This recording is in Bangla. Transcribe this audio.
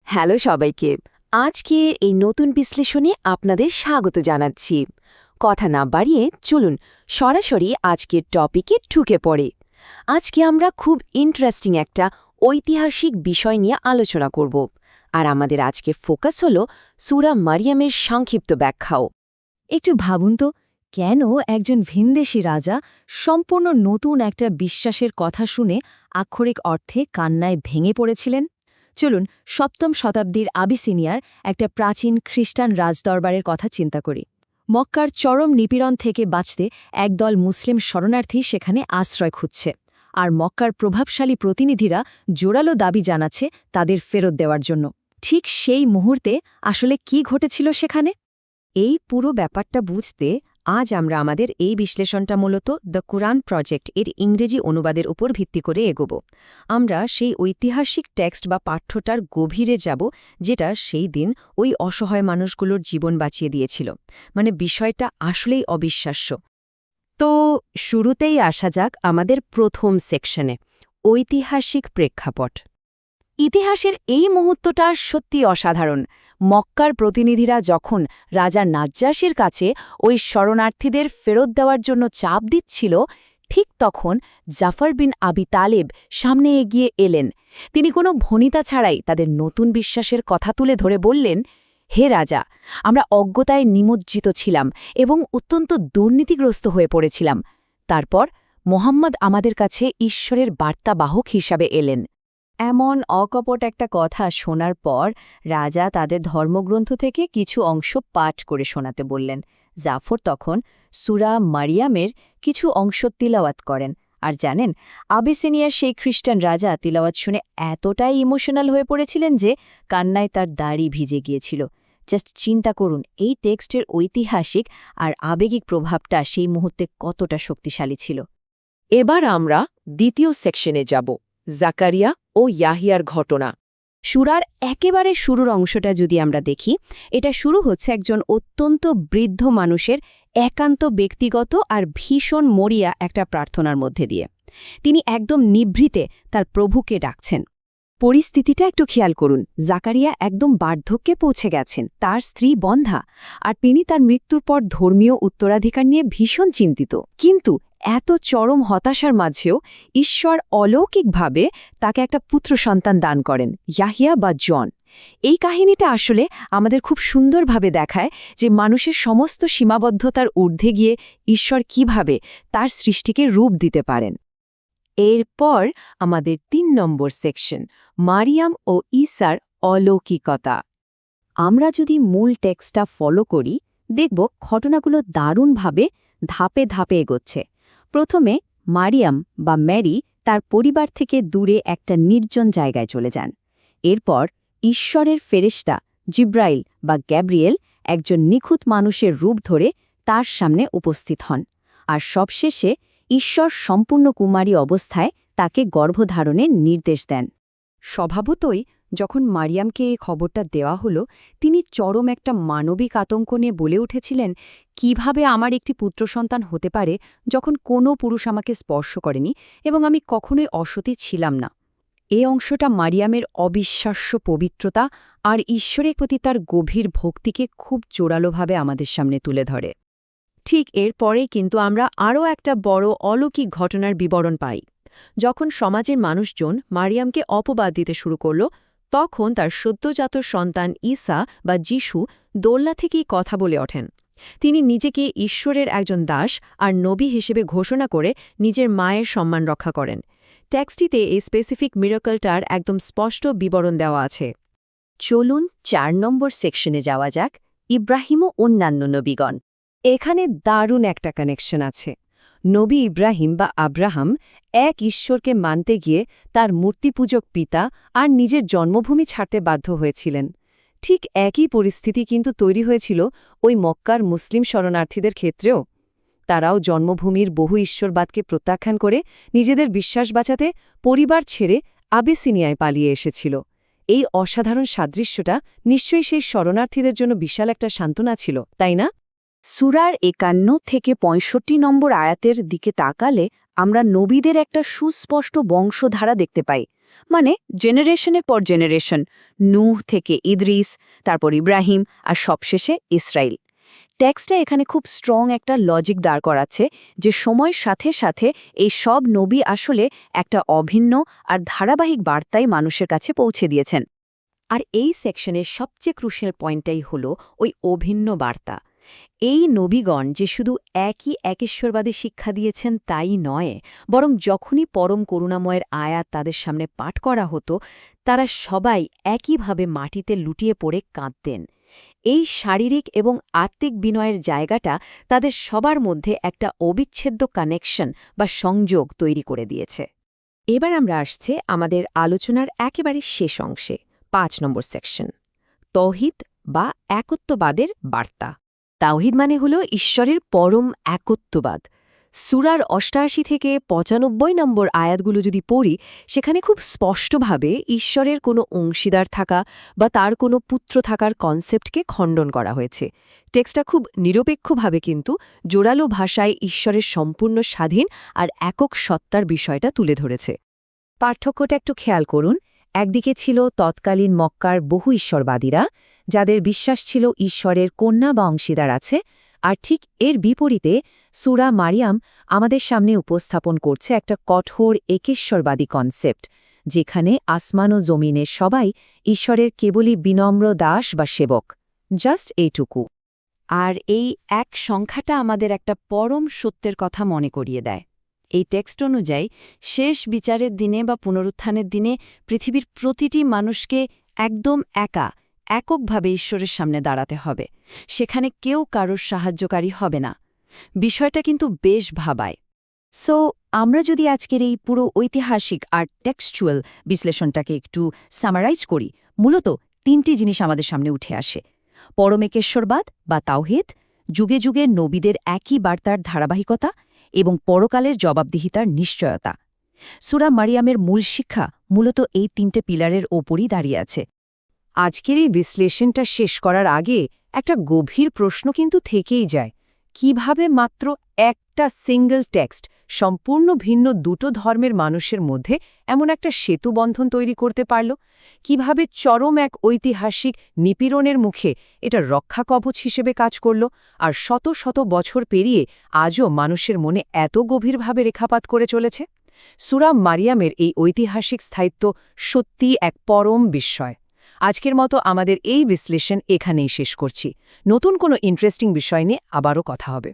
হ্যালো সবাইকে। আজকের এই নতুন বিশ্লেষণে আপনাদের স্বাগত জানাচ্ছি। কথা না বাড়িয়ে চলুন সরাসরি আজকের টপিকে ঢুকে পড়ে। আজকে আমরা খুব ইন্টারেস্টিং একটা ঐতিহাসিক বিষয় নিয়ে আলোচনা করব, আর আমাদের আজকের ফোকাস হল সূরা মারিয়ামের সংক্ষিপ্ত ব্যাখ্যাও। একটু ভাবুন তো, কেন একজন ভিনদেশী রাজা সম্পূর্ণ নতুন একটা বিশ্বাসের কথা শুনে আক্ষরিক অর্থে কান্নায় ভেঙে পড়েছিলেন? চলুন সপ্তম শতাব্দীর আবিসিনিয়ার একটা প্রাচীন খ্রিস্টান রাজদরবারের কথা চিন্তা করি। মক্কার চরম নিপীড়ন থেকে বাঁচতে একদল মুসলিম শরণার্থী সেখানে আশ্রয় খুঁজছে, আর মক্কার প্রভাবশালী প্রতিনিধিরা জোরালো দাবি জানাচ্ছে তাদের ফেরত দেওয়ার জন্য। ঠিক সেই মুহূর্তে আসলে কি ঘটেছিল সেখানে? এই পুরো ব্যাপারটা বুঝতে আজ আমরা আমাদের এই বিশ্লেষণটা মূলত দ্য কুরআন প্রজেক্ট এর ইংরেজি অনুবাদের উপর ভিত্তি করে এগোব। আমরা সেই ঐতিহাসিক টেক্সট বা পাঠ্যটার গভীরে যাব, যেটা সেই দিন ওই অসহায় মানুষগুলোর জীবন বাঁচিয়ে দিয়েছিল। মানে বিষয়টা আসলেই অবিশ্বাস্য। তো শুরুতেই আসা যাক আমাদের প্রথম সেকশনে, ঐতিহাসিক প্রেক্ষাপট। ইতিহাসের এই মুহূর্তটা সত্যি অসাধারণ। মক্কার প্রতিনিধিরা যখন রাজা নাজ্জাশীর কাছে ওই শরণার্থীদের ফেরত দেওয়ার জন্য চাপ দিচ্ছিল, ঠিক তখন জাফর বিন আবি তালেব সামনে এগিয়ে এলেন। তিনি কোনো ভনিতা ছাড়াই তাদের নতুন বিশ্বাসের কথা তুলে ধরে বললেন, হে রাজা, আমরা অজ্ঞতায় নিমজ্জিত ছিলাম এবং অত্যন্ত দুর্নীতিগ্রস্ত হয়ে পড়েছিলাম। তারপর মোহাম্মদ আমাদের কাছে ঈশ্বরের বার্তাবাহক হিসাবে এলেন। এমন অকপট একটা কথা শোনার পর রাজা তাদের ধর্মগ্রন্থ থেকে কিছু অংশ পাঠ করে শোনাতে বললেন। জাফর তখন সূরা মারিয়ামের কিছু অংশ তিলাওয়াত করেন। আর জানেন, আবিসিনিয়ার সেই খ্রিস্টান রাজা তিলাওয়াত শুনে এতটাই ইমোশনাল হয়ে পড়েছিলেন যে কান্নায় তার দাড়ি ভিজে গিয়েছিল। জাস্ট চিন্তা করুন, এই টেক্সটের ঐতিহাসিক আর আবেগিক প্রভাবটা সেই মুহূর্তে কতটা শক্তিশালী ছিল। এবার আমরা দ্বিতীয় সেকশনে যাব, জাকারিয়া ও ইয়াহিয়ার ঘটনা। সূরার একেবারে শুরুর অংশটা যদি আমরা দেখি, এটা শুরু হচ্ছে একজন অত্যন্ত বৃদ্ধ মানুষের একান্ত ব্যক্তিগত আর ভীষণ মরিয়া একটা প্রার্থনার মধ্যে দিয়ে। তিনি একদম নিভৃতে তার প্রভুকে ডাকছেন। পরিস্থিতিটা একটু খেয়াল করুন। জাকারিয়া একদম বার্ধক্যে পৌঁছে গেছেন, তার স্ত্রী বন্ধা, আর তিনি তার মৃত্যুর পর ধর্মীয় উত্তরাধিকার নিয়ে ভীষণ চিন্তিত। কিন্তু এত চরম হতাশার মাঝেও ঈশ্বর অলৌকিকভাবে তাকে একটা পুত্র সন্তান দান করেন, ইয়াহিয়া বা জন। এই কাহিনীটা আসলে আমাদের খুব সুন্দরভাবে দেখায় যে মানুষের সমস্ত সীমাবদ্ধতার ঊর্ধ্বে গিয়ে ঈশ্বর কিভাবে তার সৃষ্টিকে রূপ দিতে পারেন। এরপর আমাদের ৩ নম্বর সেকশন, মারিয়াম ও ঈসার অলৌকিকতা। আমরা যদি মূল টেক্সটটা ফলো করি, দেখব ঘটনাগুলো দারুণভাবে ধাপে ধাপে এগোচ্ছে। প্রথমে মারিয়াম বা ম্যারি তার পরিবার থেকে দূরে একটা নির্জন জায়গায় চলে যান। এরপর ঈশ্বরের ফেরেশতা জিব্রাইল বা গ্যাব্রিয়েল একজন নিখুঁত মানুষের রূপ ধরে তার সামনে উপস্থিত হন। আর সবশেষে ঈশ্বর সম্পূর্ণ কুমারী অবস্থায় তাকে গর্ভধারণের নির্দেশ দেন। স্বভাবতই যখন মারিয়ামকে এই খবরটা দেওয়া হলো, তিনি চরম একটা মানবিক আতঙ্ক নিয়ে বলে উঠেছিলেন, কিভাবে আমার একটি পুত্র সন্তান হতে পারে যখন কোনো পুরুষ আমাকে স্পর্শ করেনি এবং আমি কখনোই অসতী ছিলাম না। এই অংশটা মারিয়ামের অবিশ্বাস্য পবিত্রতা আর ঈশ্বরের প্রতি তার গভীর ভক্তিকে খুব জোরালোভাবে আমাদের সামনে তুলে ধরে। ঠিক এরপরেই কিন্তু আমরা আরও একটা বড় অলৌকিক ঘটনার বিবরণ পাই। যখন সমাজের মানুষজন মারিয়ামকে অপবাদ দিতে শুরু করল, তখন তার সদ্যজাত সন্তান ঈসা বা যিশু দোলনা থেকেই কথা বলে ওঠেন। তিনি নিজেকে ঈশ্বরের একজন দাস আর নবী হিসেবে ঘোষণা করে নিজের মায়ের সম্মান রক্ষা করেন। টেক্সটিতে এই স্পেসিফিক মিরাকলটার একদম স্পষ্ট বিবরণ দেওয়া আছে। চলুন ৪ নম্বর সেকশনে যাওয়া যাক, ইব্রাহিম ও অন্যান্য নবীগণ। এখানে দারুণ একটা কানেকশন আছে। নবী ইব্রাহিম বা আব্রাহাম এক ঈশ্বরকে মানতে গিয়ে তার মূর্তিপূজক পিতা আর নিজের জন্মভূমি ছাড়তে বাধ্য হয়েছিলেন। ঠিক একই পরিস্থিতি কিন্তু তৈরি হয়েছিল ওই মক্কার মুসলিম শরণার্থীদের ক্ষেত্রেও। তারাও জন্মভূমির বহু ঈশ্বরবাদকে প্রত্যাখ্যান করে নিজেদের বিশ্বাস বাঁচাতে পরিবার ছেড়ে আবিসিনিয়ায় পালিয়ে এসেছিল। এই অসাধারণ সাদৃশ্যটা নিশ্চয়ই সেই শরণার্থীদের জন্য বিশাল একটা সান্ত্বনা ছিল, তাই না? সূরার ৫১ থেকে ৬৫ নম্বর আয়াতের দিকে তাকালে আমরা নবীদের একটা সুস্পষ্ট বংশধারা দেখতে পাই। মানে জেনারেশনের পর জেনারেশন, নূহ থেকে ইদ্রিস, তারপর ইব্রাহিম আর সবশেষে ইসরাইল। টেক্সটটা এখানে খুব স্ট্রং একটা লজিক দাঁড় করাচ্ছে যে সময়ের সাথে সাথে এই সব নবী আসলে একটা অভিন্ন আর ধারাবাহিক বার্তাই মানুষের কাছে পৌঁছে দিয়েছেন। আর এই সেকশনের সবচেয়ে ক্রুশিয়াল পয়েন্টটাই হলো ওই অভিন্ন বার্তা। এই নবীগণ যে শুধু একই একেশ্বরবাদী শিক্ষা দিয়েছেন তাই নয়, বরং যখনই পরম করুণাময়ের আয়াত তাদের সামনে পাঠ করা হতো, তারা সবাই একইভাবে মাটিতে লুটিয়ে পড়ে কাঁদতেন। এই শারীরিক এবং আত্মিক বিনয়ের জায়গাটা তাদের সবার মধ্যে একটা অবিচ্ছেদ্য কানেকশন বা সংযোগ তৈরি করে দিয়েছে। এবার আমরা আসছে আমাদের আলোচনার একেবারে শেষ অংশে, ৫ নম্বর সেকশন, তৌহিদ বা একত্ববাদের বার্তা। তাওহিদ মানে হল ঈশ্বরের পরম একত্ববাদ। সূরার ৮৮ থেকে ৯৫ নম্বর আয়াতগুলো যদি পড়ি, সেখানে খুব স্পষ্টভাবে ঈশ্বরের কোনো অংশীদার থাকা বা তার কোনো পুত্র থাকার কনসেপ্টকে খণ্ডন করা হয়েছে। টেক্সটটা খুব নিরপেক্ষভাবে কিন্তু জোরালো ভাষায় ঈশ্বরের সম্পূর্ণ স্বাধীন আর একক সত্তার বিষয়টা তুলে ধরেছে। পার্থক্যটা একটু খেয়াল করুন। একদিকে ছিল তৎকালীন মক্কার বহু ঈশ্বরবাদীরা, যাদের বিশ্বাস ছিল ঈশ্বরের কন্যা বা অংশীদার আছে, আর ঠিক এর বিপরীতে সূরা মারিয়াম আমাদের সামনে উপস্থাপন করছে একটা কঠোর একেশ্বরবাদী কনসেপ্ট, যেখানে আসমান ও জমিনের সবাই ঈশ্বরের কেবলই বিনম্র দাস বা সেবক, জাস্ট এইটুকু। আর এই এক সংখ্যাটা আমাদের একটা পরম সত্যের কথা মনে করিয়ে দেয়। এই টেক্সট অনুযায়ী শেষ বিচারের দিনে বা পুনরুত্থানের দিনে পৃথিবীর প্রতিটি মানুষকে একদম এককভাবে ঈশ্বরের সামনে দাঁড়াতে হবে। সেখানে কেউ কারোর সাহায্যকারী হবে না। বিষয়টা কিন্তু বেশ ভাবায়। সো আমরা যদি আজকের এই পুরো ঐতিহাসিক আর টেক্সচুয়াল বিশ্লেষণটাকে একটু সামারাইজ করি, মূলত ৩টি জিনিস আমাদের সামনে উঠে আসে: পরমেকেশ্বরবাদ বা তাওহীদ, যুগে যুগে নবীদের একই বার্তার ধারাবাহিকতা এবং পরকালের জবাবদিহিতার নিশ্চয়তা। সূরা মারিয়ামের মূল শিক্ষা মূলত এই ৩টে পিলারের ওপরই দাঁড়িয়ে আছে। আজকের এই বিশ্লেষণটা শেষ করার আগে একটা গভীর প্রশ্ন কিন্তু থেকেই যায়: কিভাবে মাত্র একটা সিঙ্গল টেক্সট সম্পূর্ণ ভিন্ন দুটো ধর্মের মানুষের মধ্যে এমন একটা সেতুবন্ধন তৈরি করতে পারল? কিভাবে চরম এক ঐতিহাসিক নিপীড়নের মুখে এটা রক্ষাকবচ হিসেবে কাজ করল, আর শত শত বছর পেরিয়ে আজও মানুষের মনে এত গভীরভাবে রেখাপাত করে চলেছে? সূরা মারিয়ামের এই ঐতিহাসিক স্থায়িত্ব সত্যিই এক পরম বিস্ময়। আজকের মতো আমাদের এই বিশ্লেষণ এখানেই শেষ করছি। নতুন কোনো ইন্টারেস্টিং বিষয় নিয়ে আবারও কথা হবে।